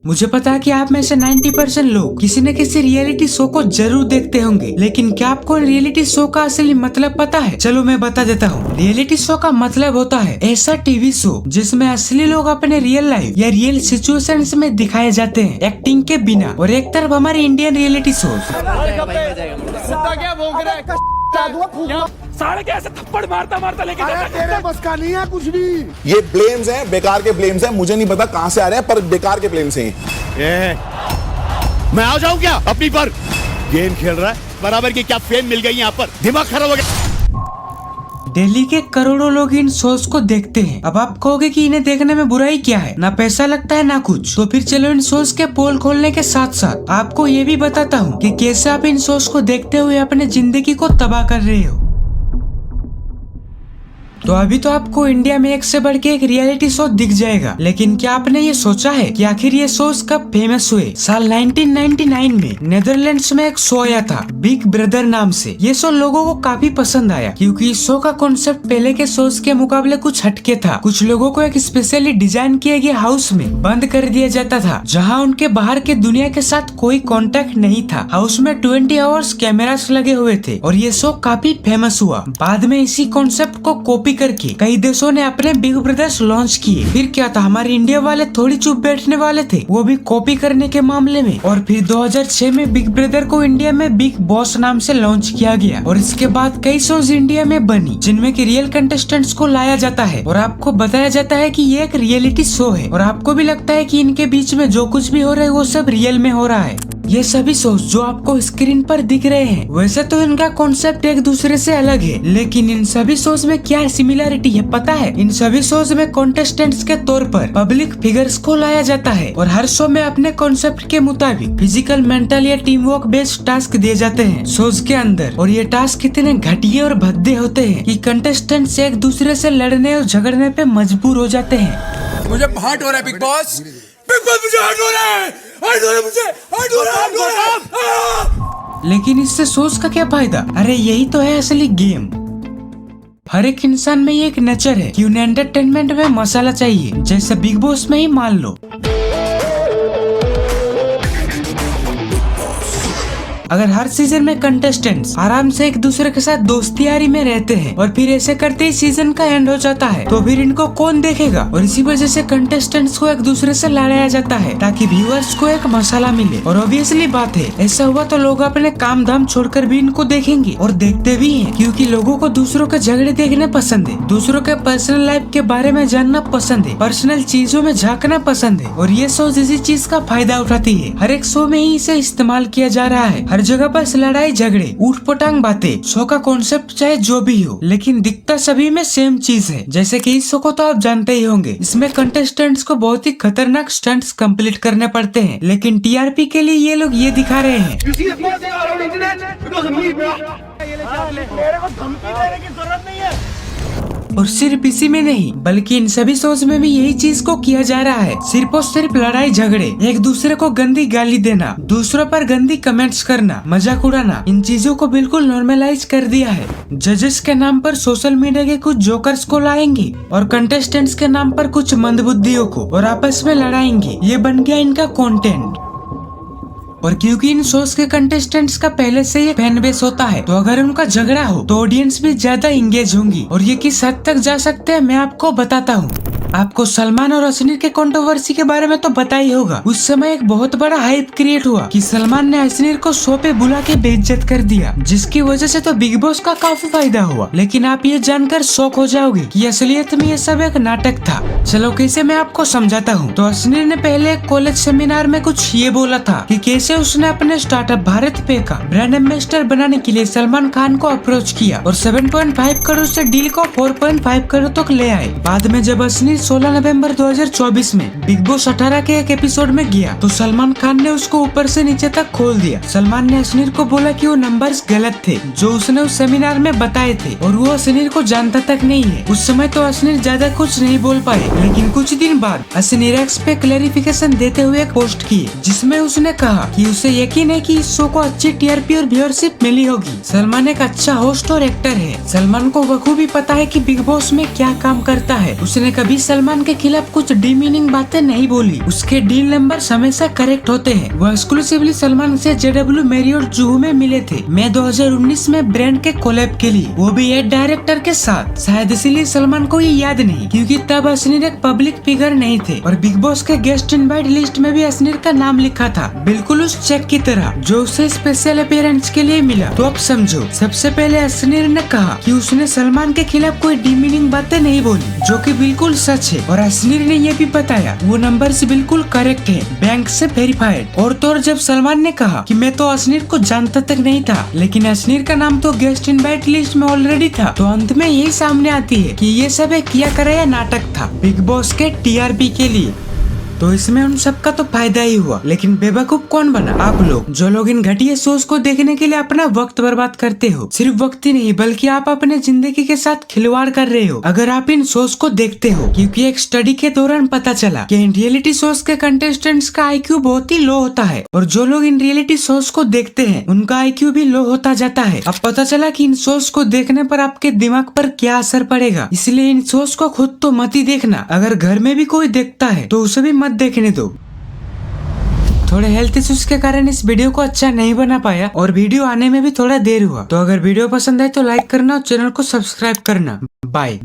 मुझे पता है कि आप में से 90% लोग किसी न किसी रियलिटी शो को जरूर देखते होंगे, लेकिन क्या आपको रियलिटी शो का असली मतलब पता है? चलो मैं बता देता हूँ। रियलिटी शो का मतलब होता है ऐसा टीवी शो जिसमें असली लोग अपने रियल लाइफ या रियल सिचुएशंस में दिखाए जाते हैं, एक्टिंग के बिना। और एक तरफ हमारे इंडियन रियलिटी शो साले के ऐसे थप्पड़ मारता मारता लेके जाता है। तेरे बस का नहीं है कुछ भी। ये ब्लेम्स हैं, बेकार के ब्लेम्स हैं। मुझे नहीं पता कहां से आ रहे हैं, पर बेकार के ब्लेम्स हैं। मैं आ जाऊं क्या अपनी पर? गेम खेल रहा है, बराबर की क्या फेम मिल गई यहाँ पर, दिमाग खराब हो गया। दिल्ली के करोड़ों लोग इन शोज को देखते हैं। अब आप कहोगे कि इन्हें देखने में बुराई क्या है, ना पैसा लगता है ना कुछ। तो फिर चलो इन शोज के पोल खोलने के साथ साथ आपको ये भी बताता हूँ कि कैसे आप इन शोज को देखते हुए अपने जिंदगी को तबाह कर रहे हो। तो अभी तो आपको इंडिया में एक से बढ़ के एक रियलिटी शो दिख जाएगा, लेकिन क्या आपने ये सोचा है कि आखिर ये शोज कब फेमस हुए? साल 1999 में नेदरलैंड्स में एक शो आया था बिग ब्रदर नाम से। ये शो लोगों को काफी पसंद आया क्योंकि इस शो का कॉन्सेप्ट पहले के शोज के मुकाबले कुछ हटके था। कुछ लोगों को एक स्पेशली डिजाइन किए गए हाउस में बंद कर दिया जाता था, जहाँ उनके बाहर के दुनिया के साथ कोई कॉन्टेक्ट नहीं था। हाउस में 20 आवर्स कैमरास लगे हुए थे और ये शो काफी फेमस हुआ। बाद में इसी कॉन्सेप्ट को कॉपी करके कई देशों ने अपने बिग ब्रदर्स लॉन्च किए। फिर क्या था, हमारे इंडिया वाले थोड़ी चुप बैठने वाले थे, वो भी कॉपी करने के मामले में। और फिर 2006 में बिग ब्रदर को इंडिया में बिग बॉस नाम से लॉन्च किया गया। और इसके बाद कई शोज इंडिया में बनी जिनमें कि रियल कंटेस्टेंट्स को लाया जाता है और आपको बताया जाता है कि ये एक रियलिटी शो है। और आपको भी लगता है कि इनके बीच में जो कुछ भी हो रहा है वो सब रियल में हो रहा है। ये सभी शोज जो आपको स्क्रीन पर दिख रहे हैं, वैसे तो इनका कॉन्सेप्ट एक दूसरे से अलग है, लेकिन इन सभी शोज में क्या सिमिलरिटी है पता है? इन सभी शोज में कॉन्टेस्टेंट्स के तौर पर पब्लिक फिगर्स को लाया जाता है और हर शो में अपने कॉन्सेप्ट के मुताबिक फिजिकल, मेंटल या टीम वर्क बेस्ड टास्क दिए जाते हैं शोज के अंदर। और ये टास्क इतने घटिया और भद्दे होते हैं कि कंटेस्टेंट्स एक दूसरे से लड़ने और झगड़ने पे मजबूर हो जाते हैं। मुझे हर्ट हो रहा है बिग बॉस, मुझे हर्ट हो रहा है, हर्ट हो रहा है, मुझे हर्ट हो रहा है। लेकिन इससे सोच का क्या फायदा? अरे यही तो है असली गेम। हर एक इंसान में ये एक नेचर है कि उन्हें एंटरटेनमेंट में मसाला चाहिए, जैसे बिग बॉस में ही मान लो। अगर हर सीजन में कंटेस्टेंट्स आराम से एक दूसरे के साथ दोस्ती यारी में रहते हैं और फिर ऐसे करते ही सीजन का एंड हो जाता है, तो फिर इनको कौन देखेगा? और इसी वजह से कंटेस्टेंट्स को एक दूसरे से लड़ाया जाता है ताकि व्यूअर्स को एक मसाला मिले। और ऑब्वियसली बात है, ऐसा हुआ तो लोग अपने काम धाम छोड़कर भी इनको देखेंगे और देखते भी हैं, क्योंकि लोगों को दूसरों के झगड़े देखने पसंद है, दूसरों के पर्सनल लाइफ के बारे में जानना पसंद है, पर्सनल चीजों में झांकना पसंद है। और ये शो इसी चीज का फायदा उठाती है। हर एक शो में ही इसे इस्तेमाल किया जा रहा है। हर जगह बस लड़ाई झगड़े, ऊट पटांग बातें। शो का कॉन्सेप्ट चाहे जो भी हो, लेकिन दिखता सभी में सेम चीज है। जैसे कि इस शो को तो आप जानते ही होंगे, इसमें कंटेस्टेंट्स को बहुत ही खतरनाक स्टंट्स कंप्लीट करने पड़ते हैं, लेकिन टीआरपी के लिए ये लोग ये दिखा रहे हैं। मेरे को धमकी देने की जरूरत नहीं है। और सिर्फ इसी में नहीं, बल्कि इन सभी शोज में भी यही चीज को किया जा रहा है। सिर्फ और सिर्फ लड़ाई झगड़े, एक दूसरे को गंदी गाली देना, दूसरों पर गंदी कमेंट्स करना, मजाक उड़ाना, इन चीजों को बिल्कुल नॉर्मलाइज कर दिया है। जजेस के नाम पर सोशल मीडिया के कुछ जोकर्स को लाएंगे और कंटेस्टेंट्स के नाम पर कुछ मंदबुद्धियों को और आपस में लड़ाएंगे। ये बन गया इनका कंटेंट। और क्योंकि इन शोज के कंटेस्टेंट्स का पहले से ही फैन बेस होता है, तो अगर उनका झगड़ा हो तो ऑडियंस भी ज्यादा इंगेज होंगी। और ये किस हद तक जा सकते हैं मैं आपको बताता हूँ। आपको सलमान और असनीर के कंट्रोवर्सी के बारे में तो पता ही होगा। उस समय एक बहुत बड़ा हाइप क्रिएट हुआ कि सलमान ने असनीर को शो पे बुला के बेइज्जत कर दिया, जिसकी वजह से तो बिग बॉस का काफी फायदा हुआ। लेकिन आप ये जानकर शॉक हो जाओगे कि असलियत में ये सब एक नाटक था। चलो कैसे मैं आपको समझाता हूँ। तो असनीर ने पहले एक कॉलेज सेमिनार में कुछ ये बोला था कि कैसे उसने अपने स्टार्टअप भारत पे का ब्रांड एम्बेसडर बनाने के लिए सलमान खान को अप्रोच किया और 7.5 करोड़ से डील को 4.5 करोड़ तक ले आए। बाद में जब असनीर 16 नवंबर 2024 में बिग बॉस 18 के एक एपिसोड में गया, तो सलमान खान ने उसको ऊपर से नीचे तक खोल दिया। सलमान ने असनीर को बोला कि वो नंबर्स गलत थे जो उसने उस सेमिनार में बताए थे, और वो असनीर को जानता तक नहीं है। उस समय तो असनीर ज्यादा कुछ नहीं बोल पाए, लेकिन कुछ दिन बाद असनीर एक्स पे क्लैरिफिकेशन देते हुए एक पोस्ट किए, जिसमें उसने कहा कि उसे यकीन है कि इस शो को अच्छी टीआरपी और व्यूअरशिप मिली होगी। सलमान एक अच्छा होस्ट और एक्टर है। सलमान को बखूबी पता है कि बिग बॉस में क्या काम करता है। उसने कभी सलमान के खिलाफ कुछ डीमीनिंग बातें नहीं बोली। उसके डील नंबर हमेशा करेक्ट होते हैं। वह एक्सक्लूसिवली सलमान से JW मैरियट जुहू में मिले थे मई 2019 में ब्रांड के कोलैब के लिए, वो भी एक डायरेक्टर के साथ। शायद इसीलिए सलमान को ये याद नहीं, क्योंकि तब असनीर एक पब्लिक फिगर नहीं थे और बिग बॉस के गेस्ट इनवाइट लिस्ट में भी असनीर का नाम लिखा था, बिल्कुल उस चेक की तरह जो उसे स्पेशल अपीयरेंस के लिए मिला। तो अब समझो, सबसे पहले असनीर ने कहा कि उसने सलमान के खिलाफ कोई डीमीनिंग बातें नहीं बोली, जो कि बिल्कुल सच है। और असनीर ने ये भी बताया वो नंबर्स बिल्कुल करेक्ट है, बैंक से वेरीफाइड। और तो और जब सलमान ने कहा कि मैं तो असनीर को जानता तक नहीं था, लेकिन असनीर का नाम तो गेस्ट इनवाइट लिस्ट में ऑलरेडी था, तो अंत में यही सामने आती है कि ये सब एक किया कराया नाटक था बिग बॉस के TRP के लिए। तो इसमें उन सबका तो फायदा ही हुआ, लेकिन बेवकूफ कौन बना? आप लोग, जो लोग इन घटिया शोज को देखने के लिए अपना वक्त बर्बाद करते हो। सिर्फ वक्त ही नहीं, बल्कि आप अपने जिंदगी के साथ खिलवाड़ कर रहे हो अगर आप इन शोज को देखते हो। क्योंकि एक स्टडी के दौरान पता चला कि इन रियलिटी शोज के कंटेस्टेंट्स का IQ बहुत ही लो होता है, और जो लोग इन रियलिटी शोज को देखते हैं उनका IQ भी लो होता जाता है। अब पता चला कि इन शोज को देखने पर आपके दिमाग पर क्या असर पड़ेगा, इसलिए इन शोज को खुद तो मत ही देखना। अगर घर में भी कोई देखता है तो उसे भी देखने दो। थोड़े हेल्थ इश्यूज के कारण इस वीडियो को अच्छा नहीं बना पाया और वीडियो आने में भी थोड़ा देर हुआ। तो अगर वीडियो पसंद आए तो लाइक करना और चैनल को सब्सक्राइब करना। बाय।